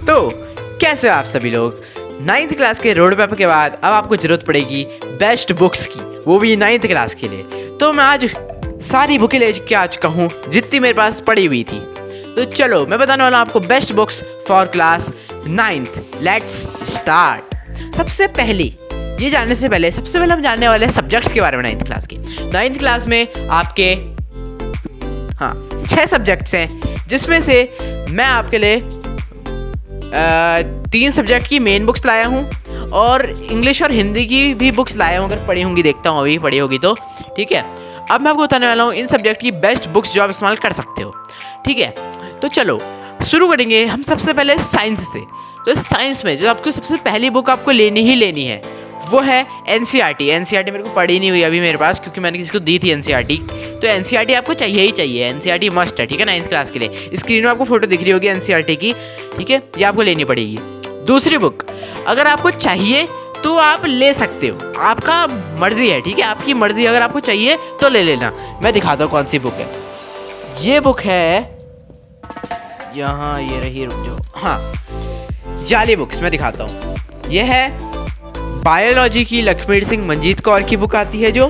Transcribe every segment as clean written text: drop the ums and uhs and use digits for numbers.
तो कैसे हो आप सभी लोग। 9th क्लास के रोड मैप के बाद अब आपको जरूरत पड़ेगी बेस्ट बुक्स की, वो भी 9th क्लास के लिए। तो मैं आज सारी बुकें ले के आ चुका हूँ जितनी मेरे पास पड़ी हुई थी। तो चलो मैं बताने वाला हूँ आपको best books for class 9th। Let's start. सबसे पहले ये जानने से पहले हम जानने वाले हैं सब्जेक्ट्स के बारे में 9th क्लास की। 9th क्लास में आपके 6 सब्जेक्ट्स हैं, जिसमें से मैं आपके लिए 3 सब्जेक्ट की मेन बुक्स लाया हूँ और इंग्लिश और हिंदी की भी बुक्स लाया हूँ। अगर पढ़ी होंगी, देखता हूँ अभी पढ़ी होगी तो ठीक है। अब मैं आपको बताने वाला हूँ इन सब्जेक्ट की बेस्ट बुक्स जो आप इस्तेमाल कर सकते हो, ठीक है। तो चलो शुरू करेंगे हम सबसे पहले साइंस से। तो साइंस में जो आपको सबसे पहली बुक आपको लेनी है वो है NCERT। NCERT मेरे को पढ़ी नहीं हुई अभी मेरे पास, क्योंकि मैंने किसी को दी थी NCERT। तो NCERT आपको चाहिए ही चाहिए, NCERT मस्ट है, ठीक है, 9th क्लास के लिए। स्क्रीन में आपको फोटो दिख रही होगी NCERT की, ठीक है, ये आपको लेनी पड़ेगी। दूसरी बुक अगर आपको चाहिए तो आप ले सकते हो, आपका मर्जी है, ठीक है, आपकी मर्जी। अगर आपको चाहिए तो ले लेना। मैं दिखाता हूँ कौन सी बुक है। ये बुक है यहाँ, ये रही, रुक जाओ, जाली बुक्स। मैं दिखाता हूँ। ये है बायोलॉजी की लक्ष्मीर सिंह मंजीत कौर की बुक आती है, जो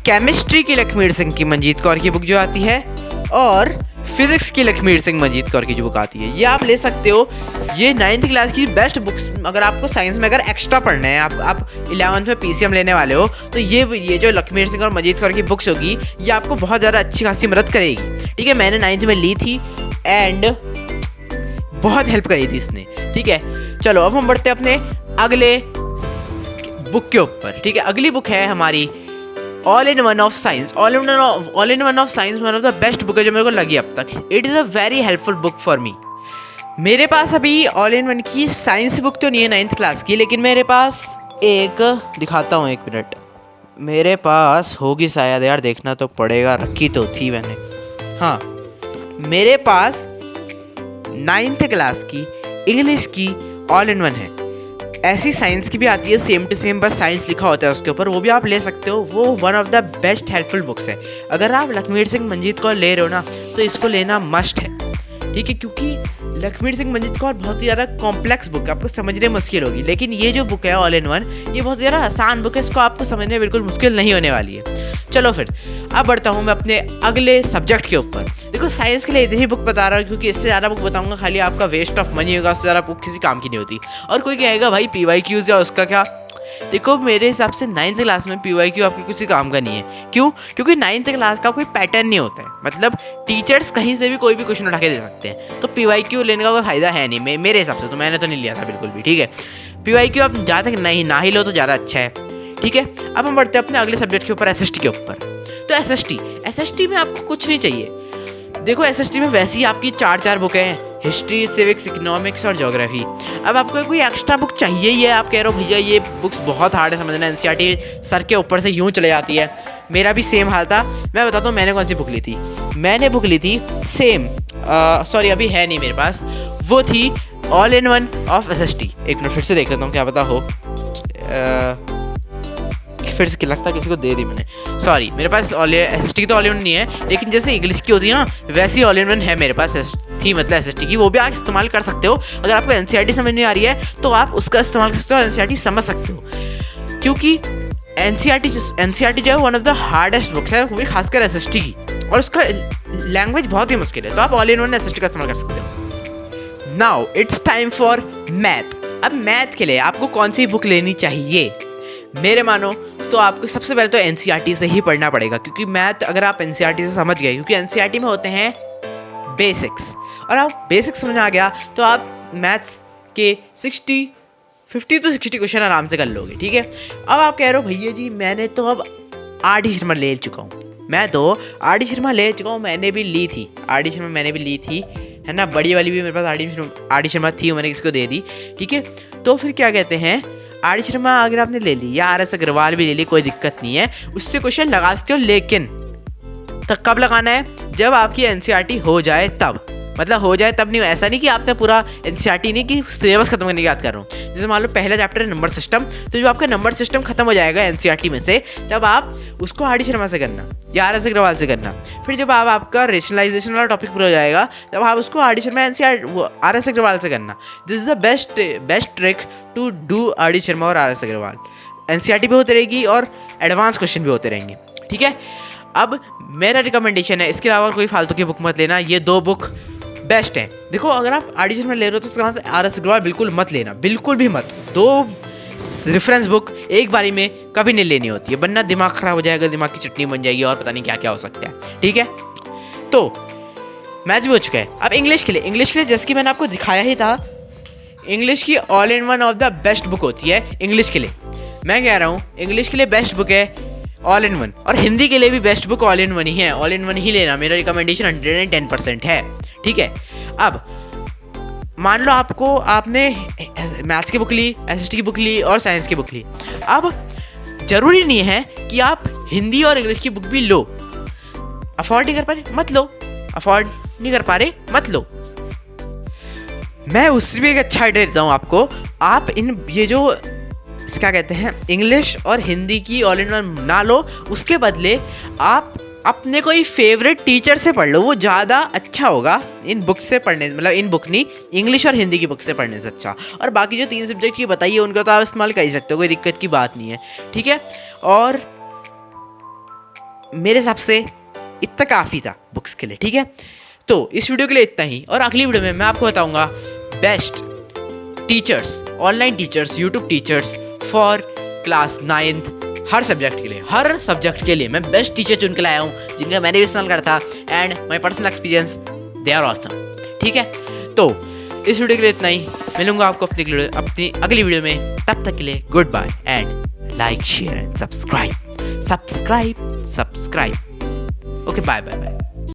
केमिस्ट्री की लक्ष्मीर सिंह की मंजीत कौर की बुक जो आती है, और फिजिक्स की लक्ष्मीर सिंह मंजीत कौर की जो बुक आती है, ये आप ले सकते हो। ये 9th क्लास की बेस्ट बुक्स। अगर आपको साइंस में अगर एक्स्ट्रा पढ़ना है, आप 11th में PCM लेने वाले हो, तो ये जो लक्ष्मीर सिंह और मंजीत कौर की बुक्स होगी, ये आपको बहुत ज़्यादा अच्छी खासी मदद करेगी, ठीक है। मैंने 9th में ली थी एंड बहुत हेल्प करी थी इसने, ठीक है। चलो अब हम बढ़ते हैं अपने अगले बुक के ऊपर, ठीक है। अगली बुक है हमारी all in one of science. All in one of science one of the best book है जो मेरे को लगी अब तक। It is a very helpful book for me. मेरे पास अभी ऑल इन वन की साइंस बुक तो नहीं है 9th क्लास की, लेकिन मेरे पास एक दिखाता हूँ, 1 मिनट, मेरे पास होगी शायद, यार देखना तो पड़ेगा, रखी तो थी मैंने। हाँ, मेरे पास 9th क्लास की इंग्लिश की ऑल इन वन है। ऐसी साइंस की भी आती है सेम टू सेम, बस साइंस लिखा होता है उसके ऊपर, वो भी आप ले सकते हो। वो one of the best helpful books है। अगर आप लक्ष्मीर सिंह मंजीत कौर ले रहे हो ना, तो इसको लेना मस्ट है, ठीक है, क्योंकि लक्ष्मीर सिंह मंजीत कौर बहुत ही ज़्यादा कॉम्प्लेक्स बुक है, आपको समझने मुश्किल होगी। लेकिन ये जो बुक है ऑल इन वन, ये बहुत ज़्यादा आसान बुक है, इसको आपको समझने में बिल्कुल मुश्किल नहीं होने वाली है। चलो फिर अब बढ़ता हूँ मैं अपने अगले सब्जेक्ट के ऊपर। देखो साइंस के लिए इतनी बुक बता रहा हूँ, क्योंकि इससे ज़्यादा बुक बताऊँगा खाली आपका वेस्ट ऑफ मनी होगा, उससे ज़्यादा बुक किसी काम की नहीं होती। और कोई कहेगा भाई PYQs या उसका क्या। देखो मेरे हिसाब से 9th क्लास में PYQ आपके किसी काम का नहीं है। क्यों? क्योंकि 9th क्लास का कोई पैटर्न नहीं होता है, मतलब टीचर्स कहीं से भी कोई भी क्वेश्चन उठा के दे सकते हैं, तो PYQ लेने का कोई फायदा है नहीं मेरे हिसाब से। तो मैंने तो नहीं लिया था बिल्कुल भी, ठीक है। PYQ आप ज़्यादा तक ना ही लो तो ज़्यादा अच्छा है, ठीक है। अब हम बढ़ते हैं अपने अगले सब्जेक्ट के ऊपर, SST के ऊपर। तो SST में आपको कुछ नहीं चाहिए। देखो SST में वैसे ही आपकी 4 बुकें हैं, हिस्ट्री, सिविक्स, इकोनॉमिक्स और ज्योग्राफी। अब आपको कोई एक्स्ट्रा बुक चाहिए ही है, आप कह रहे हो भैया ये बुक्स बहुत हार्ड है समझना, NCERT सर के ऊपर से यूँ चले जाती है। मेरा भी सेम हाल था। मैं बताता हूँ मैंने कौन सी बुक ली थी। मैंने बुक ली थी सेम, सॉरी अभी है नहीं मेरे पास, वो थी all in one of SST। एक मिनट फिर से देख लेता हूँ, क्या पता हो, फिर से लगता है किसी को दे दी मैंने, सॉरी। मेरे पास SST की तो ऑल इन वन नहीं है, लेकिन जैसे इंग्लिश की होती है ना, वैसी ऑल इन वन है मेरे पास थी, मतलब SST की। वो भी आप इस्तेमाल कर सकते हो। अगर आपको NCERT समझ नहीं आ रही है तो आप उसका इस्तेमाल कर सकते हो, NCERT समझ सकते हो, क्योंकि NCERT जो है one of the hardest books है, वो भी खासकर SST की, और उसका लैंग्वेज बहुत ही मुश्किल है। तो आप ऑल इन वन SST का इस्तेमाल कर सकते हो। Now it's time for math. अब मैथ के लिए आपको कौन सी बुक लेनी चाहिए? मेरे मानो तो आपको सबसे पहले तो NCERT से ही पढ़ना पड़ेगा, क्योंकि मैथ अगर आप NCERT से समझ गए, क्योंकि NCERT में होते हैं बेसिक्स, और आप बेसिक्स समझ आ गया तो आप मैथ्स के 50 to 60 क्वेश्चन आराम से कर लोगे, ठीक है। अब आप कह रहे हो भैया जी मैंने तो अब RD शर्मा ले चुका हूँ, मैं तो RD शर्मा ले चुका हूँ, मैंने भी ली थी RD शर्मा, मैंने भी ली थी, है ना, बड़ी वाली भी मेरे पास RD शर्मा थी, मैंने किसी को दे दी, ठीक है। तो फिर क्या कहते हैं, RD शर्मा अगर आपने ले ली या RS अग्रवाल भी ले ली, कोई दिक्कत नहीं है, उससे क्वेश्चन लगा सकते हो, लेकिन तब कब लगाना है? जब आपकी NCERT हो जाए तब, मतलब हो जाए तब नहीं, ऐसा नहीं कि आपने पूरा एनसीईआरटी नहीं कि सिलेबस खत्म करने की बात कर रहा हूँ। जैसे मान लो पहला चैप्टर है नंबर सिस्टम, तो जब आपका नंबर सिस्टम खत्म हो जाएगा एनसीईआरटी में से, तब आप उसको आर डी शर्मा से करना या आर एस अग्रवाल से करना। फिर जब आपका रेशनलाइजेशन वाला टॉपिक पूरा हो जाएगा, तब आप उसको R D Sharma R S Agarwal से करना। This is the best trick to do R D Sharma और आर एस अग्रवाल। एनसीईआरटी भी होती रहेगी और एडवांस क्वेश्चन भी होते रहेंगे, ठीक है। अब मेरा रिकमेंडेशन है, इसके अलावा कोई फालतू की बुक मत लेना, ये 2 बुक बेस्ट हैं। देखो अगर आप ऑडिशन में ले रहे हो तो उसके वहाँ से आर एस अग्रवाल बिल्कुल मत लेना, बिल्कुल भी मत। 2 रेफरेंस बुक एक बारी में कभी नहीं लेनी होती है, वरना दिमाग खराब हो जाएगा, दिमाग की चटनी बन जाएगी और पता नहीं क्या क्या हो सकता है, ठीक है। तो मैच भी हो चुका है। अब इंग्लिश के लिए जैसे कि मैंने आपको दिखाया ही था, इंग्लिश की all in one of the best book होती है इंग्लिश के लिए। मैं कह रहा हूँ इंग्लिश के लिए बेस्ट बुक है ऑल इन वन, और हिंदी के लिए भी best book all in one ही है। ऑल इन वन ही लेना, मेरा रिकमेंडेशन 110% है, ठीक है। अब मान लो आपने मैथ्स की बुक ली, एसएसटी की बुक ली और साइंस की बुक ली। अब जरूरी नहीं है कि आप हिंदी और इंग्लिश की बुक भी लो। अफोर्ड नहीं कर पा रहे मत लो, अफोर्ड नहीं कर पा रहे मत लो। मैं उससे भी एक अच्छा आइडिया देता हूँ आपको। आप ये जो क्या कहते हैं इंग्लिश और हिंदी की ऑल इन वन ना लो, उसके बदले आप अपने कोई फेवरेट टीचर से पढ़ लो, वो ज़्यादा अच्छा होगा इन बुक से पढ़ने, मतलब इन बुक नहीं, इंग्लिश और हिंदी की बुक से पढ़ने से अच्छा। और बाकी जो 3 सब्जेक्ट की बताइए उनका तो आप इस्तेमाल कर ही सकते हो, कोई दिक्कत की बात नहीं है, ठीक है। और मेरे हिसाब से इतना काफ़ी था बुक्स के लिए, ठीक है। तो इस वीडियो के लिए इतना ही, और अगली वीडियो में मैं आपको बताऊँगा best teachers, online teachers, YouTube teachers for class 9th। Her subject के लिए मैं बेस्ट टीचर चुन के लाया हूँ, जिनका मैंने भी इस्तेमाल करा था, and my personal experience they are awesome, ठीक है। तो इस वीडियो के लिए इतना ही, मिलूंगा आपको अपनी अगली वीडियो में। तब तक के लिए good bye and like share and subscribe. Okay, bye bye bye.